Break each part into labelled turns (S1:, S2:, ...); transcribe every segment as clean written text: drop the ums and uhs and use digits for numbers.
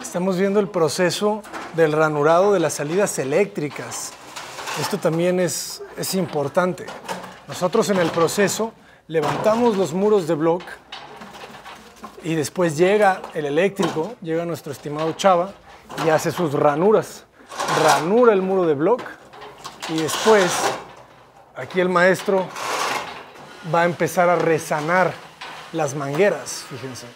S1: Estamos viendo el proceso del ranurado de las salidas eléctricas. Esto también es importante. Nosotros en el proceso levantamos los muros de block y después llega el eléctrico, llega nuestro estimado Chava y hace sus ranuras. Ranura el muro de block y después aquí el maestro va a empezar a resanar las mangueras, fíjense.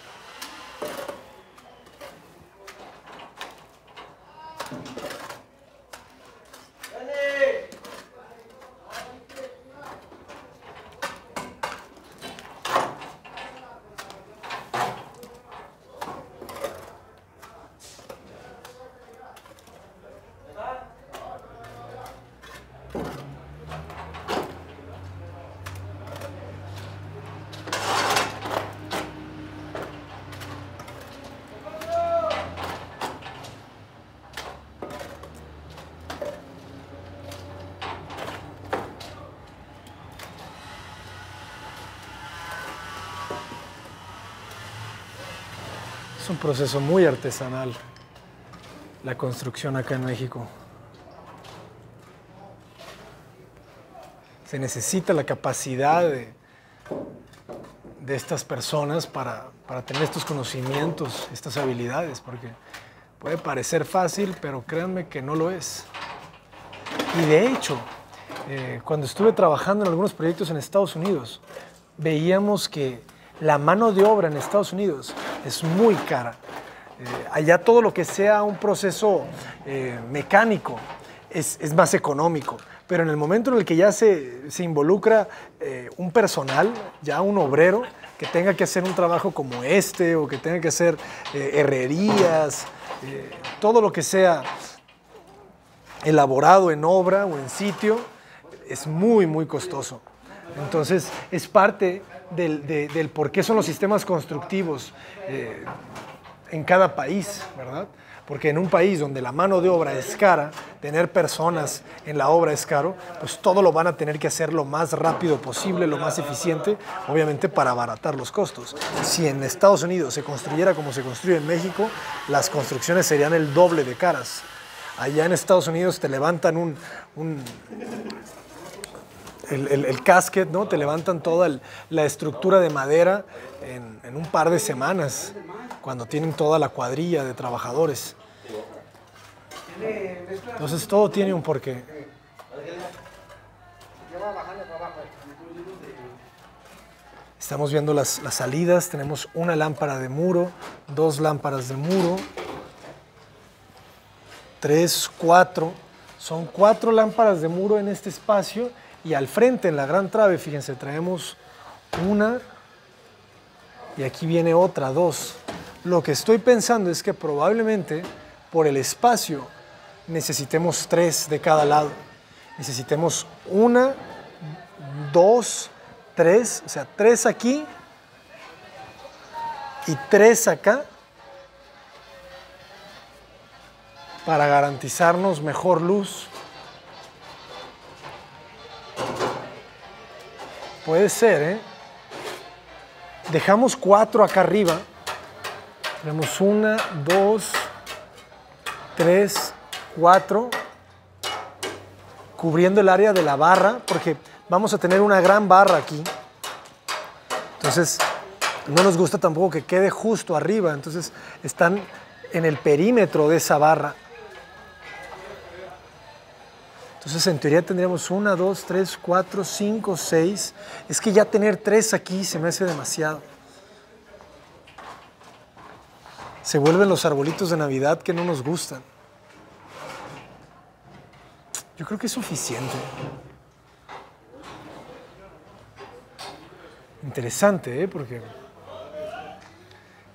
S1: Es un proceso muy artesanal, la construcción acá en México. Se necesita la capacidad de estas personas para tener estos conocimientos, estas habilidades, porque puede parecer fácil, pero créanme que no lo es. Y de hecho, cuando estuve trabajando en algunos proyectos en Estados Unidos, veíamos que la mano de obra en Estados Unidos es muy cara. Allá todo lo que sea un proceso mecánico es más económico, pero en el momento en el que ya se involucra un personal, ya un obrero, que tenga que hacer un trabajo como este o que tenga que hacer herrerías, todo lo que sea elaborado en obra o en sitio, es muy, muy costoso. Entonces, es parte del por qué son los sistemas constructivos en cada país, ¿verdad? Porque en un país donde la mano de obra es cara, tener personas en la obra es caro, pues todo lo van a tener que hacer lo más rápido posible, lo más eficiente, obviamente para abaratar los costos. Si en Estados Unidos se construyera como se construye en México, las construcciones serían el doble de caras. Allá en Estados Unidos te levantan el casket, ¿no? Te levantan toda la estructura de madera en un par de semanas, cuando tienen toda la cuadrilla de trabajadores. Entonces todo tiene un porqué. Estamos viendo las salidas, tenemos una lámpara de muro, 2 lámparas de muro, 3, 4, son 4 lámparas de muro en este espacio. Y al frente, en la gran trave, fíjense, traemos una y aquí viene otra, 2. Lo que estoy pensando es que probablemente por el espacio necesitemos 3 de cada lado. Necesitemos 1, 2, 3, o sea, 3 aquí y 3 acá para garantizarnos mejor luz. Puede ser, ¿eh? Dejamos 4 acá arriba. Tenemos 1, 2, 3, 4. Cubriendo el área de la barra, porque vamos a tener una gran barra aquí. Entonces, no nos gusta tampoco que quede justo arriba. Entonces, están en el perímetro de esa barra. Entonces, en teoría tendríamos 1, 2, 3, 4, 5, 6. Es que ya tener 3 aquí se me hace demasiado. Se vuelven los arbolitos de Navidad que no nos gustan. Yo creo que es suficiente. Interesante, ¿eh? Porque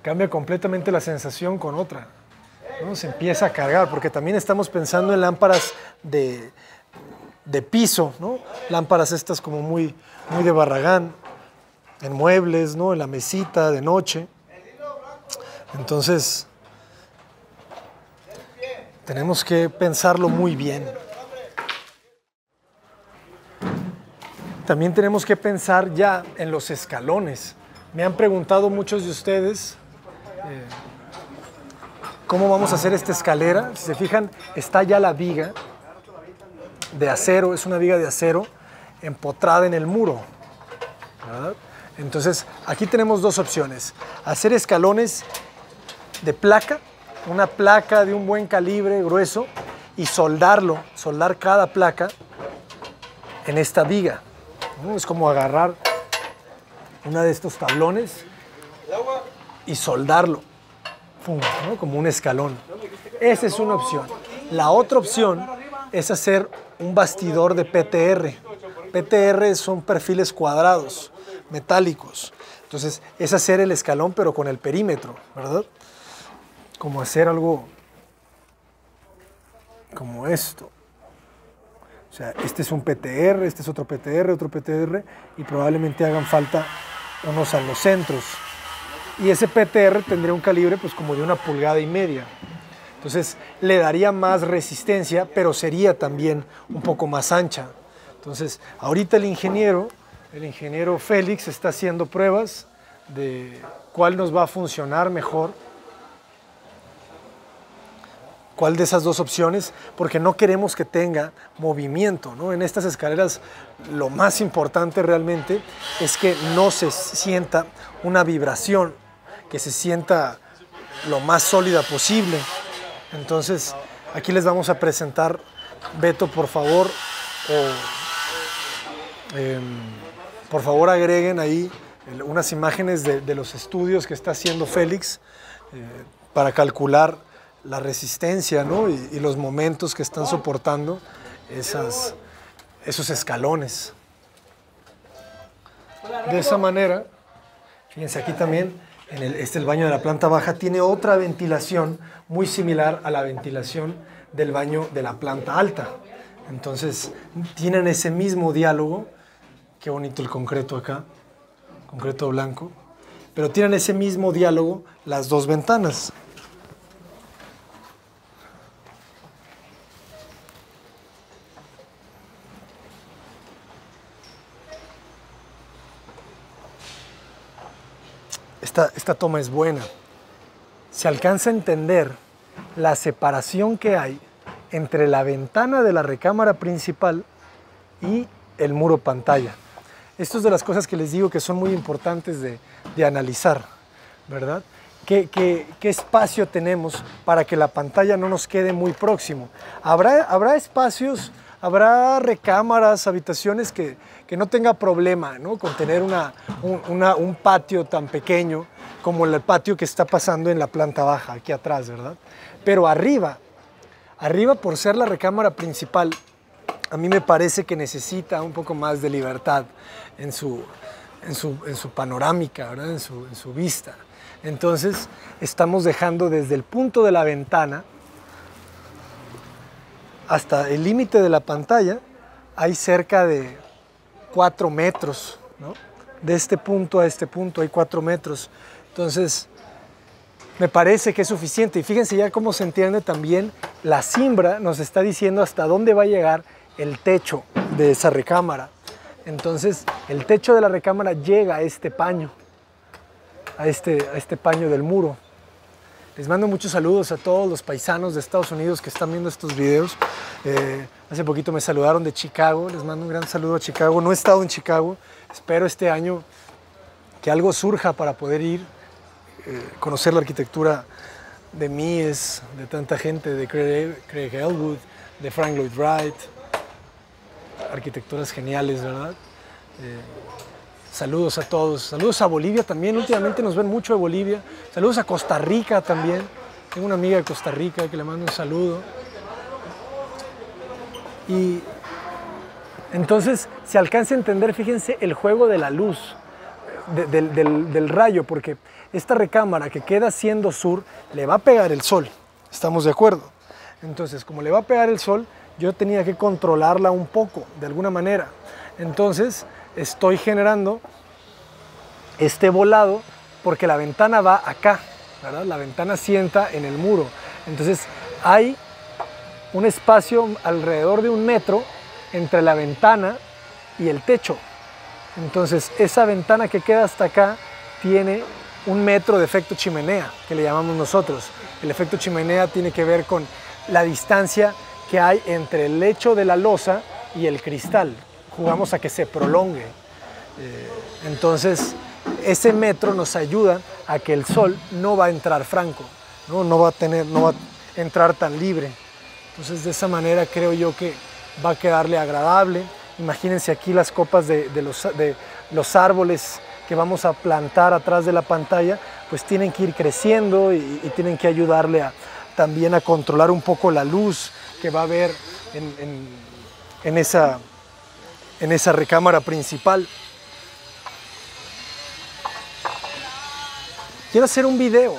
S1: cambia completamente la sensación con otra, ¿no? Se empieza a cargar, porque también estamos pensando en lámparas de piso, ¿no? Lámparas estas como muy de Barragán, en muebles, ¿no? En la mesita de noche. Entonces, tenemos que pensarlo muy bien. También tenemos que pensar ya en los escalones. Me han preguntado muchos de ustedes ¿Cómo vamos a hacer esta escalera? Si se fijan, está ya la viga de acero, es una viga de acero empotrada en el muro, ¿verdad? Entonces, aquí tenemos dos opciones. Hacer escalones de placa, una placa de un buen calibre, grueso, y soldar cada placa en esta viga, ¿no? Es como agarrar una de estos tablones y soldarlo, ¿no? Como un escalón. Esa es una opción. La otra opción es hacer un bastidor de PTR. PTR son perfiles cuadrados, metálicos. Entonces, es hacer el escalón, pero con el perímetro, ¿verdad? Como hacer algo como esto. O sea, este es un PTR, este es otro PTR, y probablemente hagan falta unos a los centros. Y ese PTR tendría un calibre pues como de 1,5 pulgadas. Entonces, le daría más resistencia, pero sería también un poco más ancha. Entonces, ahorita el ingeniero Félix está haciendo pruebas de cuál nos va a funcionar mejor, cuál de esas dos opciones, porque no queremos que tenga movimiento, ¿no? En estas escaleras lo más importante realmente es que no se sienta una vibración, que se sienta lo más sólida posible. Entonces, aquí les vamos a presentar, Beto, por favor, por favor agreguen ahí unas imágenes de los estudios que está haciendo Félix para calcular la resistencia, ¿no? y los momentos que están soportando esos escalones. De esa manera, fíjense aquí también, este es el baño de la planta baja, tiene otra ventilación muy similar a la ventilación del baño de la planta alta. Entonces, tienen ese mismo diálogo. Qué bonito el concreto acá, concreto blanco. Pero tienen ese mismo diálogo las dos ventanas. Esta toma es buena. Se alcanza a entender la separación que hay entre la ventana de la recámara principal y el muro pantalla. Esto es de las cosas que les digo que son muy importantes de analizar, ¿verdad? ¿Qué espacio tenemos para que la pantalla no nos quede muy próximo? Habrá espacios, habrá recámaras, habitaciones que no tenga problema, ¿no? Con tener un patio tan pequeño como el patio que está pasando en la planta baja, aquí atrás, ¿verdad? Pero arriba por ser la recámara principal, a mí me parece que necesita un poco más de libertad en su panorámica, ¿verdad? En su vista. Entonces, estamos dejando desde el punto de la ventana hasta el límite de la pantalla, hay cerca de 4 metros, ¿no? De este punto a este punto hay 4 metros. Entonces, me parece que es suficiente. Y fíjense ya cómo se entiende también, la cimbra nos está diciendo hasta dónde va a llegar el techo de esa recámara. Entonces, el techo de la recámara llega a este paño, a este paño del muro. Les mando muchos saludos a todos los paisanos de Estados Unidos que están viendo estos videos. Hace poquito me saludaron de Chicago, les mando un gran saludo a Chicago. No he estado en Chicago, espero este año que algo surja para poder ir, conocer la arquitectura de Mies, de tanta gente, de Craig Elwood, de Frank Lloyd Wright. Arquitecturas geniales, ¿verdad? Saludos a todos. Saludos a Bolivia también. Últimamente nos ven mucho de Bolivia. Saludos a Costa Rica también. Tengo una amiga de Costa Rica que le mando un saludo. Y entonces se alcanza a entender, fíjense, el juego de la luz, del rayo, porque esta recámara que queda siendo sur, le va a pegar el sol. ¿Estamos de acuerdo? Entonces, como le va a pegar el sol, yo tenía que controlarla un poco, de alguna manera. Entonces, estoy generando este volado porque la ventana va acá, ¿verdad? La ventana sienta en el muro. Entonces, hay un espacio alrededor de 1 metro entre la ventana y el techo. Entonces, esa ventana que queda hasta acá tiene 1 metro de efecto chimenea, que le llamamos nosotros. El efecto chimenea tiene que ver con la distancia que hay entre el lecho de la losa y el cristal. Jugamos a que se prolongue. Entonces, ese metro nos ayuda a que el sol no va a entrar franco, no va a entrar tan libre. Entonces, de esa manera creo yo que va a quedarle agradable. Imagínense aquí las copas de los árboles que vamos a plantar atrás de la pantalla, pues tienen que ir creciendo y tienen que ayudarle también a controlar un poco la luz que va a haber en esa recámara principal. Quiero hacer un video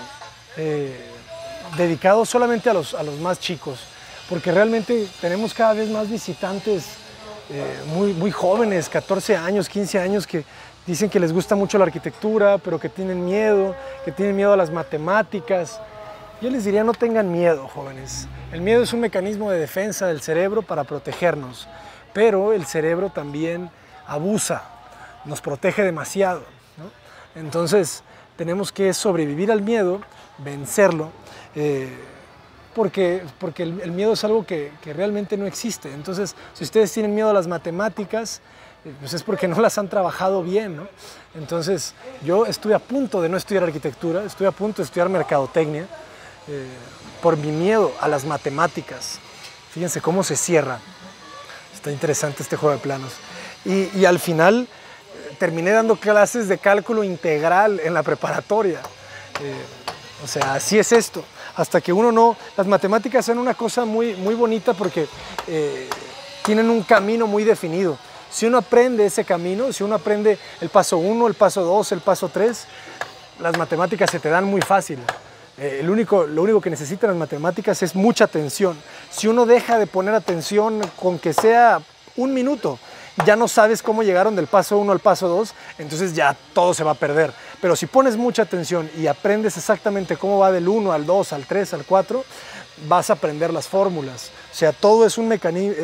S1: dedicado solamente a los más chicos, porque realmente tenemos cada vez más visitantes muy jóvenes, 14 años, 15 años, que dicen que les gusta mucho la arquitectura, pero que tienen miedo a las matemáticas. Yo les diría, no tengan miedo, jóvenes. El miedo es un mecanismo de defensa del cerebro para protegernos, pero el cerebro también abusa, nos protege demasiado, ¿no? Entonces, tenemos que sobrevivir al miedo, vencerlo, porque el miedo es algo que realmente no existe. Entonces, si ustedes tienen miedo a las matemáticas, pues es porque no las han trabajado bien, ¿no? Entonces, yo estuve a punto de no estudiar arquitectura, estuve a punto de estudiar mercadotecnia, por mi miedo a las matemáticas. Fíjense cómo se cierra. Está interesante este juego de planos. Y al final terminé dando clases de cálculo integral en la preparatoria. O sea, así es esto. Hasta que uno no... Las matemáticas son una cosa muy bonita porque tienen un camino muy definido. Si uno aprende ese camino, si uno aprende el paso 1, el paso 2, el paso 3, las matemáticas se te dan muy fácil. Lo único que necesitan las matemáticas es mucha atención. Si uno deja de poner atención con que sea un minuto, ya no sabes cómo llegaron del paso 1 al paso 2, entonces ya todo se va a perder. Pero si pones mucha atención y aprendes exactamente cómo va del 1 al 2, al 3, al 4, vas a aprender las fórmulas. O sea, todo es un mecanismo,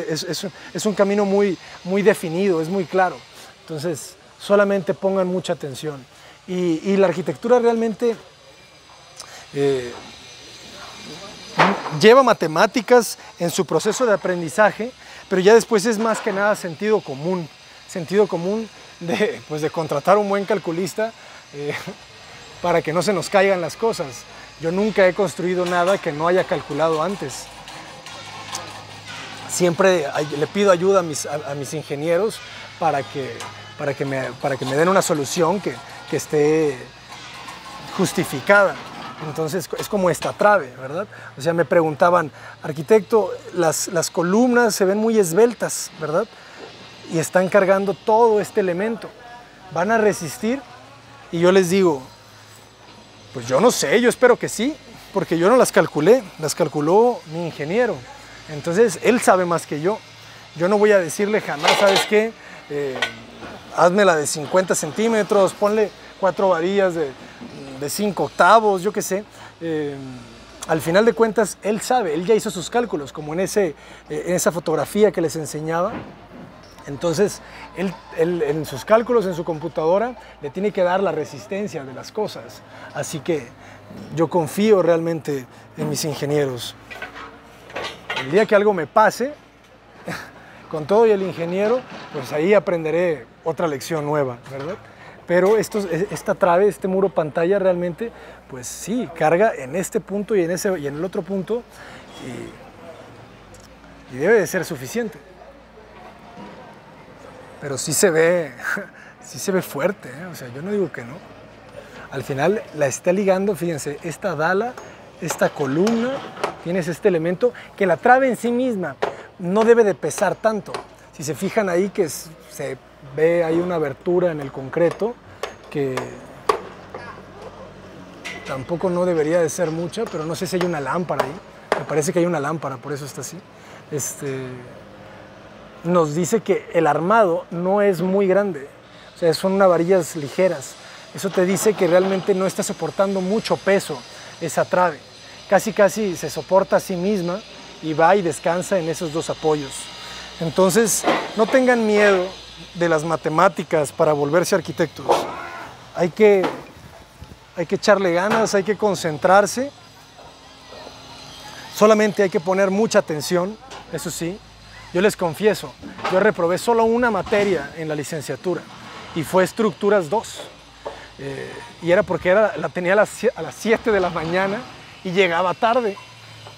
S1: es un camino muy definido, es muy claro. Entonces, solamente pongan mucha atención. Y la arquitectura realmente lleva matemáticas en su proceso de aprendizaje, pero ya después es más que nada sentido común de contratar un buen calculista para que no se nos caigan las cosas. Yo nunca he construido nada que no haya calculado antes. Siempre le pido ayuda a mis ingenieros para que me den una solución que esté justificada. Entonces es como esta trave, ¿verdad? O sea, me preguntaban, arquitecto, las columnas se ven muy esbeltas, ¿verdad? Y están cargando todo este elemento. ¿Van a resistir? Y yo les digo, pues yo no sé, yo espero que sí, porque yo no las calculé, las calculó mi ingeniero. Entonces, él sabe más que yo. Yo no voy a decirle jamás, ¿sabes qué? Házmela de 50 centímetros, ponle 4 varillas de 5 octavos, yo qué sé. Al final de cuentas, él sabe, él ya hizo sus cálculos, como en esa fotografía que les enseñaba. Entonces, él en sus cálculos, en su computadora, le tiene que dar la resistencia de las cosas. Así que yo confío realmente en mis ingenieros. El día que algo me pase, con todo y el ingeniero, pues ahí aprenderé otra lección nueva, ¿verdad? Pero esta trave, este muro pantalla realmente, pues sí, carga en este punto y en el otro punto y debe de ser suficiente. Pero sí se ve fuerte, ¿eh? O sea, yo no digo que no. Al final la está ligando, fíjense, esta dala, esta columna, tienes este elemento que la trave en sí misma no debe de pesar tanto. Si se fijan ahí que se ve ahí una abertura en el concreto que tampoco no debería de ser mucha, pero no sé si hay una lámpara ahí. Me parece que hay una lámpara, por eso está así. Nos dice que el armado no es muy grande, o sea, son unas varillas ligeras. Eso te dice que realmente no está soportando mucho peso esa trave. Casi se soporta a sí misma y va y descansa en esos dos apoyos. Entonces, no tengan miedo de las matemáticas para volverse arquitectos. Hay que echarle ganas, hay que concentrarse Solamente hay que poner mucha atención, eso sí. Yo les confieso, yo reprobé solo una materia en la licenciatura y fue Estructuras 2. Y era porque la tenía a las 7 de la mañana y llegaba tarde.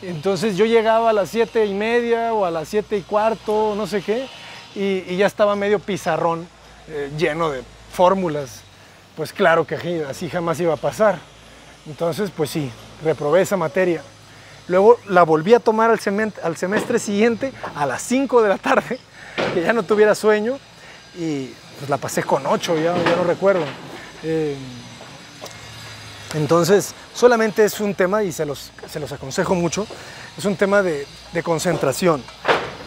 S1: Entonces yo llegaba a las 7:30 o a las 7:15, no sé qué, y ya estaba medio pizarrón lleno de fórmulas. Pues claro que así jamás iba a pasar. Entonces, pues sí, reprobé esa materia. Luego la volví a tomar al semestre siguiente a las 5 de la tarde, que ya no tuviera sueño, y pues la pasé con 8, ya no recuerdo. Entonces, solamente es un tema, y se los aconsejo mucho, es un tema de concentración.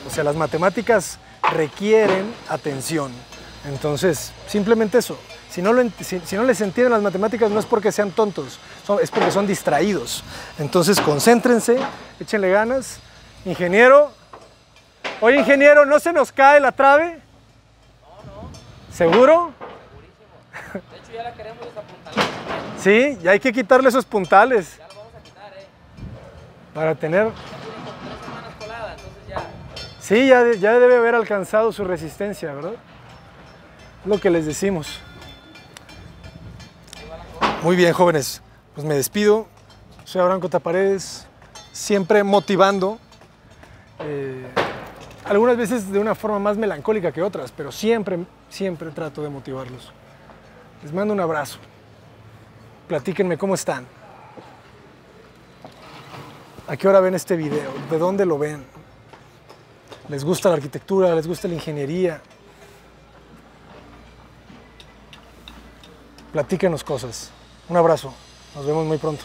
S1: O sea, las matemáticas requieren atención. Entonces, simplemente eso. Si no les entienden las matemáticas, no es porque sean tontos, es porque son distraídos. Entonces, concéntrense, échenle ganas. Ingeniero, oye ingeniero, ¿no se nos cae la trave?
S2: No.
S1: ¿Seguro?
S2: Segurísimo. De hecho, ya la queremos desapuntalar.
S1: Sí, ya hay que quitarle esos puntales.
S2: Ya lo vamos a quitar,
S1: Para tener...
S2: Ya tiene como 3 semanas colada, entonces ya.
S1: Sí, ya debe haber alcanzado su resistencia, ¿verdad? Es lo que les decimos. Muy bien, jóvenes, pues me despido. Soy Abraham Cota Paredes, siempre motivando. Algunas veces de una forma más melancólica que otras, pero siempre trato de motivarlos. Les mando un abrazo. Platíquenme cómo están. ¿A qué hora ven este video? ¿De dónde lo ven? ¿Les gusta la arquitectura? ¿Les gusta la ingeniería? Platíquenos cosas. Un abrazo. Nos vemos muy pronto.